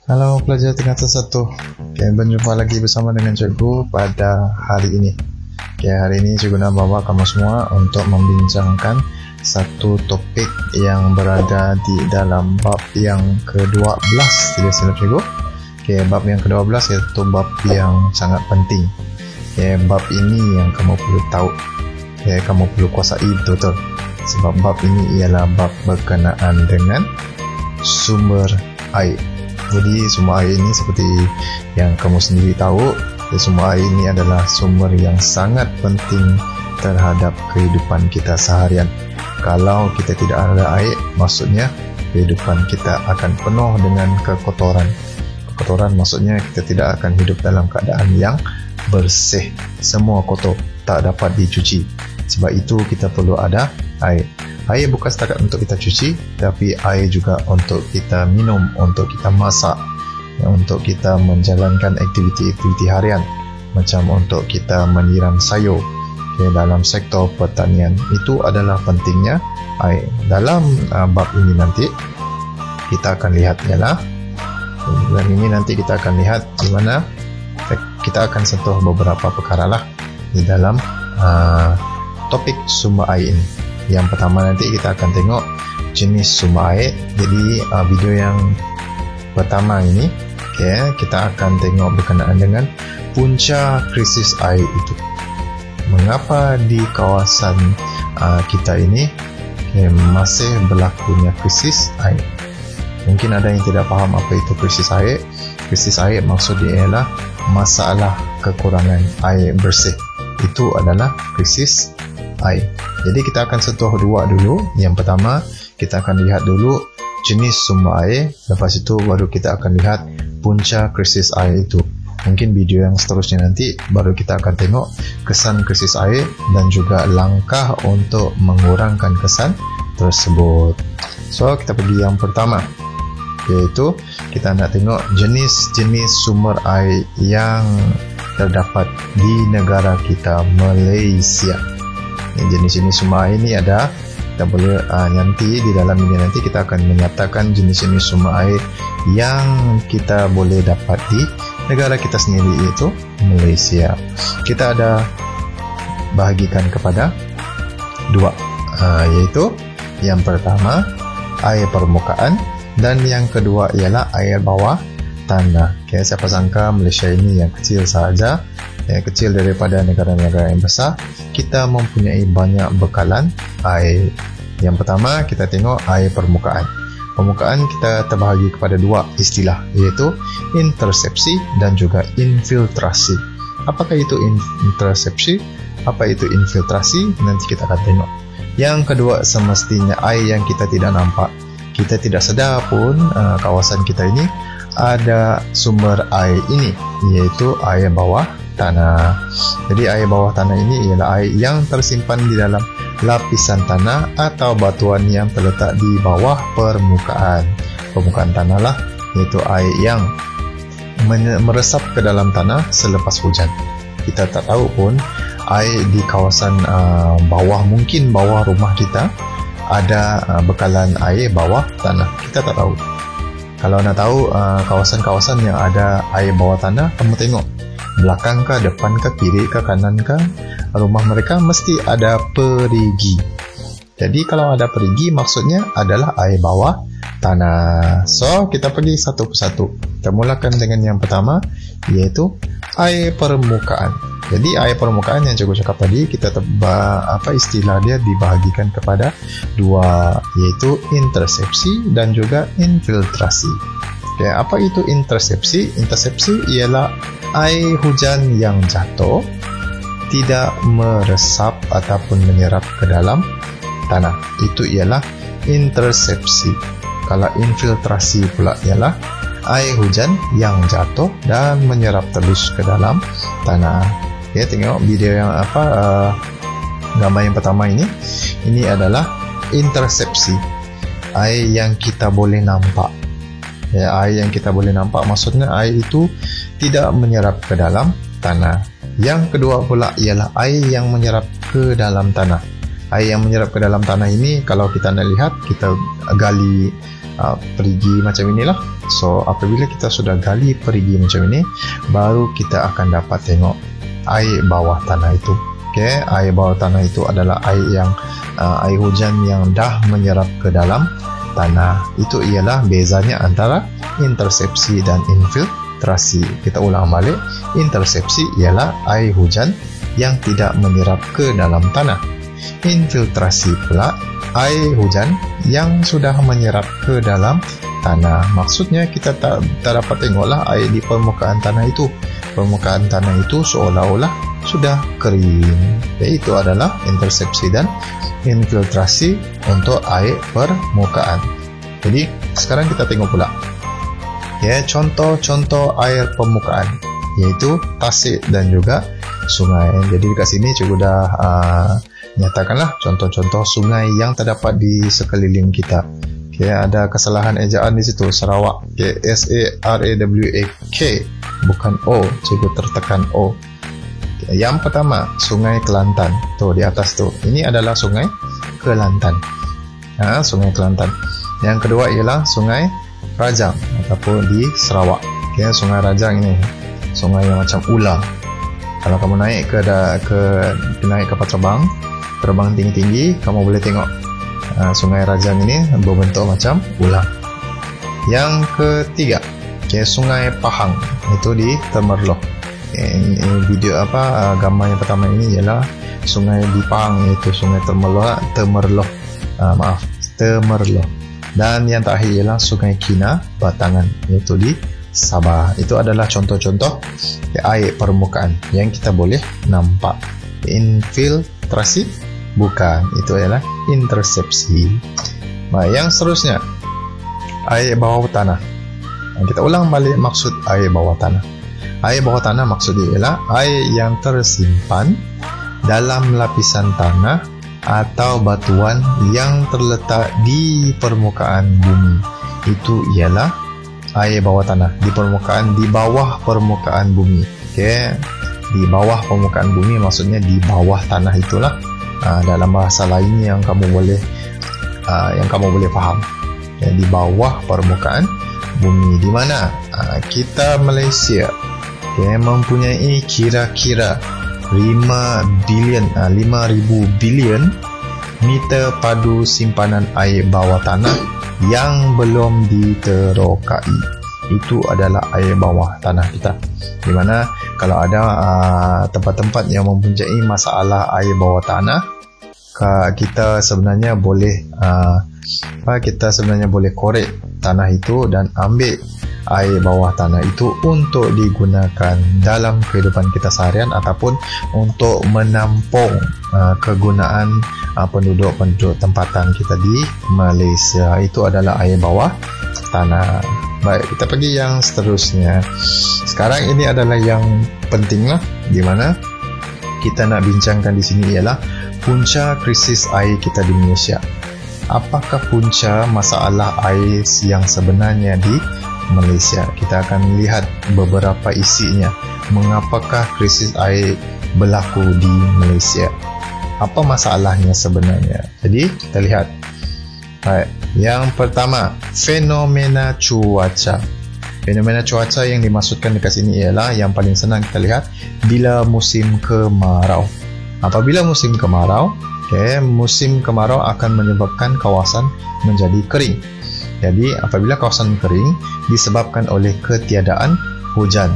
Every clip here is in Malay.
Halo pelajar tingkatan 1. Berjumpa lagi bersama dengan cikgu pada hari ini. Hari ini cikgu nak bawa kamu semua untuk membincangkan satu topik yang berada di dalam bab yang ke-12 tidak silap cikgu. Bab yang ke-12 iaitu bab yang sangat penting. Bab ini yang kamu perlu tahu. Kamu perlu kuasai betul-betul. Sebab bab ini ialah bab berkenaan dengan sumber air. Jadi sumber air ini seperti yang kamu sendiri tahu, sumber air ini adalah sumber yang sangat penting terhadap kehidupan kita seharian. Kalau kita tidak ada air, maksudnya kehidupan kita akan penuh dengan kekotoran. Kekotoran maksudnya kita tidak akan hidup dalam keadaan yang bersih. Semua kotor, tak dapat dicuci. Sebab itu kita perlu ada air. Air bukan setakat untuk kita cuci, tapi air juga untuk kita minum, untuk kita masak, untuk kita menjalankan aktiviti-aktiviti harian, macam untuk kita menyiram sayur. Dalam sektor pertanian itu adalah pentingnya air. Dalam bab ini nanti kita akan lihat ialah, dan ini nanti kita akan lihat di mana kita akan sentuh beberapa perkara lah di dalam topik sumber air ini. Yang pertama nanti kita akan tengok jenis sumber air. Jadi video yang pertama ini kita akan tengok berkenaan dengan punca krisis air itu. Mengapa di kawasan kita ini masih berlakunya krisis air? Mungkin ada yang tidak faham apa itu krisis air. Krisis air maksudnya ialah masalah kekurangan air bersih. Itu adalah krisis air. Jadi kita akan sentuh dua dulu. Yang pertama kita akan lihat dulu jenis sumber air. Lepas itu baru kita akan lihat punca krisis air itu. Mungkin video yang seterusnya nanti baru kita akan tengok kesan krisis air dan juga langkah untuk mengurangkan kesan tersebut. So kita pergi yang pertama, iaitu kita nak tengok jenis-jenis sumber air yang terdapat di negara kita, Malaysia. Jenis-jenis sumber air ini ada, kita boleh nanti di dalam ini nanti kita akan menyatakan jenis-jenis sumber air yang kita boleh dapat di negara kita sendiri, iaitu Malaysia. Kita ada bahagikan kepada dua, iaitu yang pertama air permukaan dan yang kedua ialah air bawah tanah. Siapa sangka Malaysia ini yang kecil sahaja, kecil daripada negara-negara yang besar, kita mempunyai banyak bekalan air. Yang pertama kita tengok air permukaan. Permukaan kita terbahagi kepada dua istilah, iaitu intersepsi dan juga infiltrasi. Apakah itu intersepsi? Apa itu infiltrasi? Nanti kita akan tengok. Yang kedua, semestinya air yang kita tidak nampak. Kita tidak sedar pun kawasan kita ini ada sumber air ini, iaitu air bawah tanah. Jadi air bawah tanah ini ialah air yang tersimpan di dalam lapisan tanah atau batuan yang terletak di bawah permukaan tanah lah, iaitu air yang meresap ke dalam tanah selepas hujan. Kita tak tahu pun air di kawasan bawah, mungkin bawah rumah kita ada bekalan air bawah tanah. Kita tak tahu. Kalau nak tahu kawasan-kawasan yang ada air bawah tanah, kamu tengok belakang ke, depan ke, kiri ke, kanan ke, rumah mereka mesti ada perigi. Jadi kalau ada perigi maksudnya adalah air bawah tanah. So kita pergi satu persatu. Kita mulakan dengan yang pertama, iaitu air permukaan. Jadi air permukaan yang cikgu cakap tadi, kita istilah dia dibahagikan kepada dua, iaitu intersepsi dan juga infiltrasi. Apa itu intersepsi? Intersepsi ialah air hujan yang jatuh tidak meresap ataupun menyerap ke dalam tanah. Itu ialah intersepsi. Kalau infiltrasi pula ialah air hujan yang jatuh dan menyerap terus ke dalam tanah. Tengok video yang gambar yang pertama ini. Ini adalah intersepsi, air yang kita boleh nampak. Air yang kita boleh nampak maksudnya air itu tidak menyerap ke dalam tanah. Yang kedua pula ialah air yang menyerap ke dalam tanah. Air yang menyerap ke dalam tanah ini, kalau kita nak lihat, kita gali perigi macam inilah. So apabila kita sudah gali perigi macam ini, baru kita akan dapat tengok air bawah tanah itu. Okay, air bawah tanah itu adalah air hujan yang dah menyerap ke dalam tanah. Itu ialah bezanya antara intersepsi dan infiltrasi. Kita ulang balik. Intersepsi ialah air hujan yang tidak menyerap ke dalam tanah. Infiltrasi pula air hujan yang sudah menyerap ke dalam tanah. Maksudnya kita tak dapat tengoklah air di permukaan tanah itu. Permukaan tanah itu seolah-olah sudah kering. Itu adalah intersepsi dan infiltrasi untuk air permukaan. Jadi sekarang kita tengok pula contoh-contoh air permukaan, yaitu tasik dan juga sungai. Jadi dekat sini cikgu dah nyatakanlah contoh-contoh sungai yang terdapat di sekeliling kita. Ada kesalahan ejaan di situ, Sarawak. S-A-R-A-W-A-K, bukan O, cikgu tertekan O. Yang pertama, Sungai Kelantan. Tuh di atas tuh. Ini adalah Sungai Kelantan. Sungai Kelantan. Yang kedua ialah Sungai Rajang ataupun di Sarawak. Sungai Rajang ini sungai yang macam ular. Kalau kamu naik naik kapal terbang tinggi-tinggi, kamu boleh tengok Sungai Rajang ini berbentuk macam ular. Yang ketiga, Sungai Pahang, itu di Temerloh. Ini video gambar yang pertama ini ialah sungai di Pahang, iaitu Sungai Temerloh. Temerloh. Dan yang terakhir ialah Sungai Kinabatangan, iaitu di Sabah. Itu adalah contoh-contoh air permukaan yang kita boleh nampak. Infiltrasi bukan, itu adalah intersepsi. Yang seterusnya, air bawah tanah. Kita ulang balik maksud air bawah tanah. Air bawah tanah maksudnya ialah air yang tersimpan dalam lapisan tanah atau batuan yang terletak di permukaan bumi. Itu ialah air bawah tanah, di bawah permukaan bumi. Di bawah permukaan bumi maksudnya di bawah tanah itulah. Dalam bahasa lain yang kamu boleh faham. Di bawah permukaan bumi, di mana kita Malaysia mempunyai kira-kira 5,000 bilion meter padu simpanan air bawah tanah yang belum diterokai. Itu adalah air bawah tanah kita. Di mana kalau ada tempat-tempat yang mempunyai masalah air bawah tanah, kita sebenarnya boleh korek tanah itu dan ambil air bawah tanah itu untuk digunakan dalam kehidupan kita seharian ataupun untuk menampung kegunaan penduduk-penduduk tempatan kita di Malaysia. Itu adalah air bawah tanah. Baik, kita pergi yang seterusnya. Sekarang ini adalah yang penting lah, di mana kita nak bincangkan di sini ialah punca krisis air kita di Malaysia. Apakah punca masalah air yang sebenarnya di Malaysia? Kita akan lihat beberapa isinya. Mengapakah krisis air berlaku di Malaysia? Apa masalahnya sebenarnya? Jadi kita lihat. Baik. Yang pertama, fenomena cuaca. Fenomena cuaca yang dimaksudkan dekat sini ialah, yang paling senang kita lihat, bila musim kemarau. Apabila musim kemarau, musim kemarau akan menyebabkan kawasan menjadi kering. Jadi apabila kawasan kering disebabkan oleh ketiadaan hujan,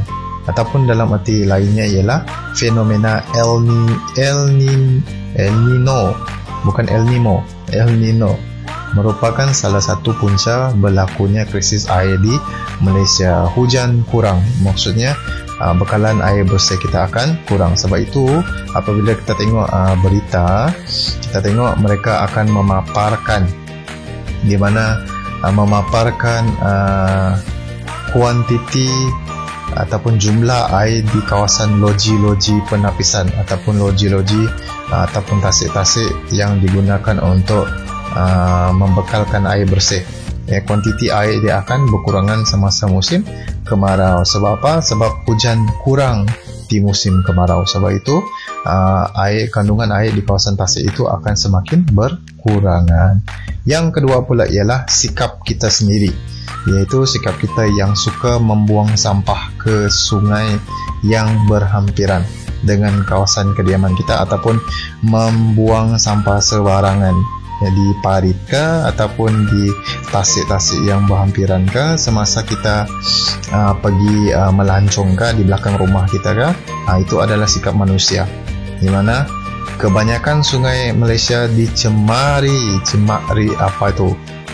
ataupun dalam arti lainnya ialah fenomena El Nino, bukan El Nino, merupakan salah satu punca berlakunya krisis air di Malaysia. Hujan kurang, maksudnya bekalan air bersih kita akan kurang. Sebab itu apabila kita tengok berita, kita tengok mereka akan memaparkan, di mana memaparkan kuantiti ataupun jumlah air di kawasan loji-loji penapisan ataupun loji-loji ataupun tasik-tasik yang digunakan untuk membekalkan air bersih. Kuantiti air dia akan berkurangan semasa musim kemarau. Sebab apa? Sebab hujan kurang di musim kemarau. Sebab itu kandungan air di kawasan tasik itu akan semakin berkurangan. Yang kedua pula ialah sikap kita sendiri, iaitu sikap kita yang suka membuang sampah ke sungai yang berhampiran dengan kawasan kediaman kita, ataupun membuang sampah sembarangan di parit ke ataupun di tasik-tasik yang berhampiran ke semasa kita pergi melancong ke di belakang rumah kita ke. Itu adalah sikap manusia, di mana kebanyakan sungai Malaysia dicemari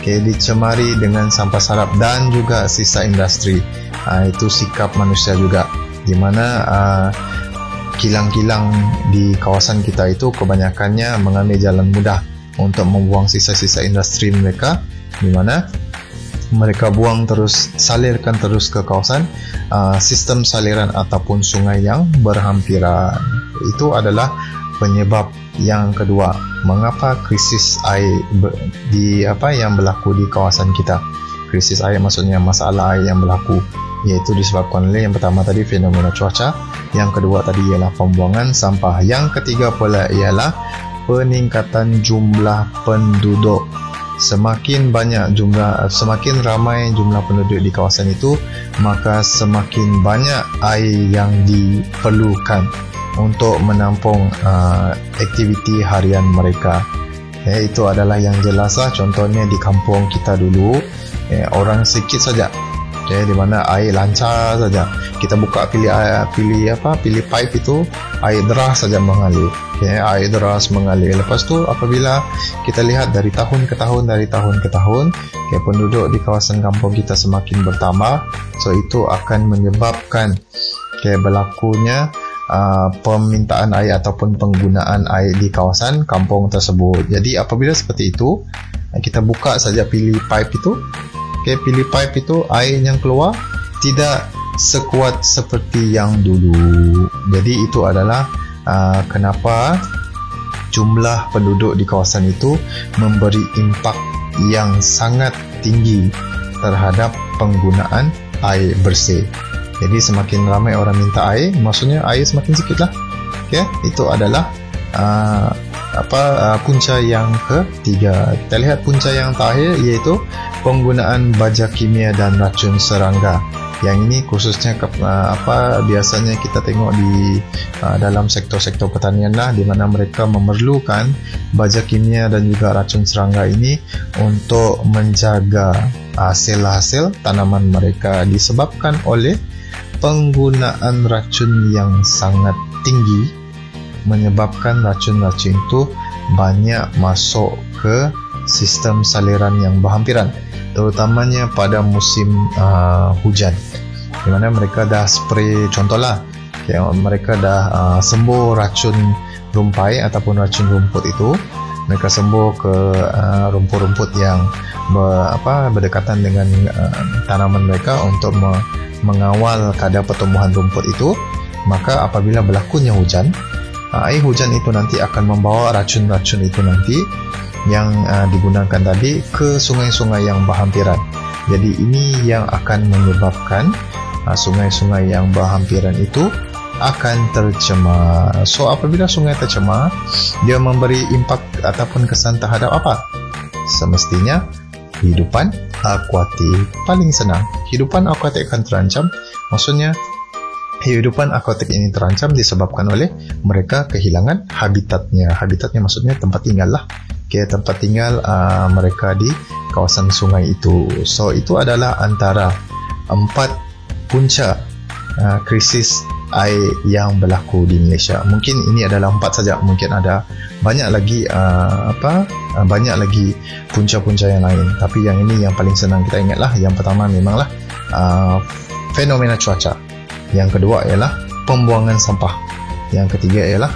dicemari dengan sampah sarap dan juga sisa industri. Itu sikap manusia juga, di mana kilang-kilang di kawasan kita itu kebanyakannya mengambil jalan mudah untuk membuang sisa-sisa industri mereka, di mana mereka buang terus, salirkan terus ke kawasan sistem saliran ataupun sungai yang berhampiran. Itu adalah penyebab yang kedua mengapa krisis air yang berlaku di kawasan kita. Krisis air maksudnya masalah air yang berlaku, iaitu disebabkan oleh yang pertama tadi fenomena cuaca, yang kedua tadi ialah pembuangan sampah, yang ketiga pula ialah peningkatan jumlah penduduk. Semakin ramai jumlah penduduk di kawasan itu, maka semakin banyak air yang diperlukan untuk menampung aktiviti harian mereka. Itu adalah yang jelas lah. Contohnya di kampung kita dulu, orang sikit saja, di mana air lancar saja, kita buka pilih pipe itu, air deras saja mengalir. Air deras mengalir. Lepas tu apabila kita lihat dari tahun ke tahun, penduduk di kawasan kampung kita semakin bertambah, so itu akan menyebabkan berlakunya permintaan air ataupun penggunaan air di kawasan kampung tersebut. Jadi apabila seperti itu, kita buka saja pilih pipe itu, air yang keluar tidak sekuat seperti yang dulu. Jadi itu adalah kenapa jumlah penduduk di kawasan itu memberi impak yang sangat tinggi terhadap penggunaan air bersih. Jadi semakin ramai orang minta air, maksudnya air semakin sikit lah. Itu adalah punca yang ketiga. Kita lihat punca yang terakhir, iaitu penggunaan baja kimia dan racun serangga. Yang ini khususnya biasanya kita tengok di dalam sektor-sektor pertanian lah, di mana mereka memerlukan baja kimia dan juga racun serangga ini untuk menjaga hasil-hasil tanaman mereka, disebabkan oleh penggunaan racun yang sangat tinggi, menyebabkan racun-racun itu banyak masuk ke sistem saliran yang berhampiran, terutamanya pada musim hujan, di mana mereka dah spray, contohlah mereka dah sembuh racun rumpai ataupun racun rumput itu, mereka sembuh ke rumput-rumput yang berdekatan dengan tanaman mereka untuk mengawal kadar pertumbuhan rumput itu. Maka apabila berlakunya hujan, air hujan itu nanti akan membawa racun-racun itu nanti yang digunakan tadi ke sungai-sungai yang berhampiran. Jadi ini yang akan menyebabkan sungai-sungai yang berhampiran itu akan tercemar. So apabila sungai tercemar, dia memberi impak ataupun kesan terhadap apa? Semestinya kehidupan akuatik. Paling senang, kehidupan akuatik akan terancam. Maksudnya kehidupan akuatik ini terancam disebabkan oleh mereka kehilangan habitatnya. Habitatnya maksudnya tempat tinggal lah. Tempat tinggal mereka di kawasan sungai itu. So itu adalah antara 4 punca krisis air yang berlaku di Malaysia. Mungkin ini adalah 4 saja, mungkin ada banyak lagi banyak lagi punca-punca yang lain, tapi yang ini yang paling senang kita ingatlah. Yang pertama memanglah fenomena cuaca, yang kedua ialah pembuangan sampah, yang ketiga ialah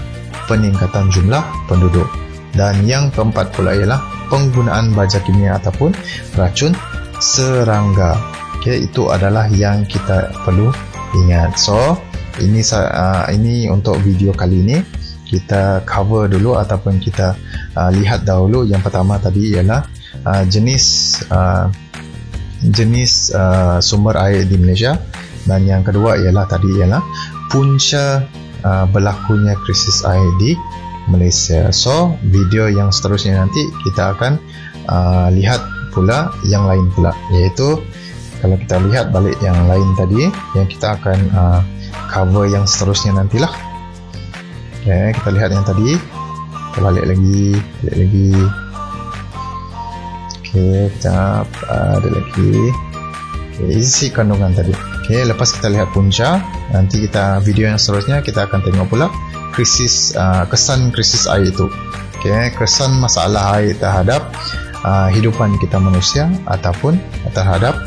peningkatan jumlah penduduk, dan yang keempat pula ialah penggunaan baja kimia ataupun racun serangga. Itu adalah yang kita perlu ingat. So ini untuk video kali ini kita cover dulu ataupun kita lihat dahulu. Yang pertama tadi ialah jenis sumber air di Malaysia, dan yang kedua ialah punca berlakunya krisis air di Malaysia. So video yang seterusnya nanti kita akan lihat pula yang lain pula, iaitu kalau kita lihat balik yang lain tadi, yang kita akan cover yang seterusnya nantilah. Okay, kita lihat yang tadi, kita balik lagi. Okay, sekejap, ada lagi. Okay, isi kandungan tadi. Okay, lepas kita lihat punca, nanti video yang seterusnya kita akan tengok pula kesan krisis air itu. Okay, kesan masalah air terhadap hidupan kita manusia ataupun terhadap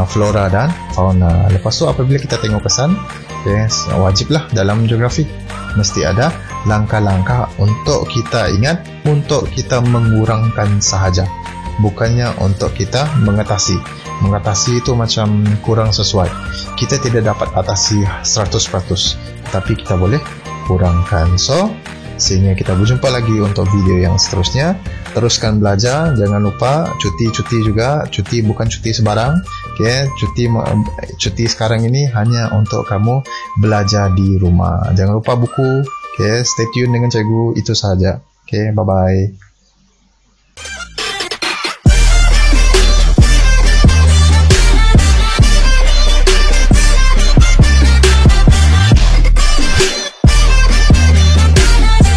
flora dan fauna. Lepas tu apabila kita tengok kesan, okay, wajiblah dalam geografi mesti ada langkah-langkah untuk kita ingat, untuk kita mengurangkan sahaja, bukannya untuk kita mengatasi. Mengatasi itu macam kurang sesuai. Kita tidak dapat atasi 100%, tapi kita boleh kurangkan. So sehingga kita berjumpa lagi untuk video yang seterusnya. Teruskan belajar, jangan lupa cuti juga. Cuti bukan cuti sebarang. Okay, cuti sekarang ini hanya untuk kamu belajar di rumah. Jangan lupa buku. Okay, stay tune dengan cikgu, itu sahaja. Okay, bye bye.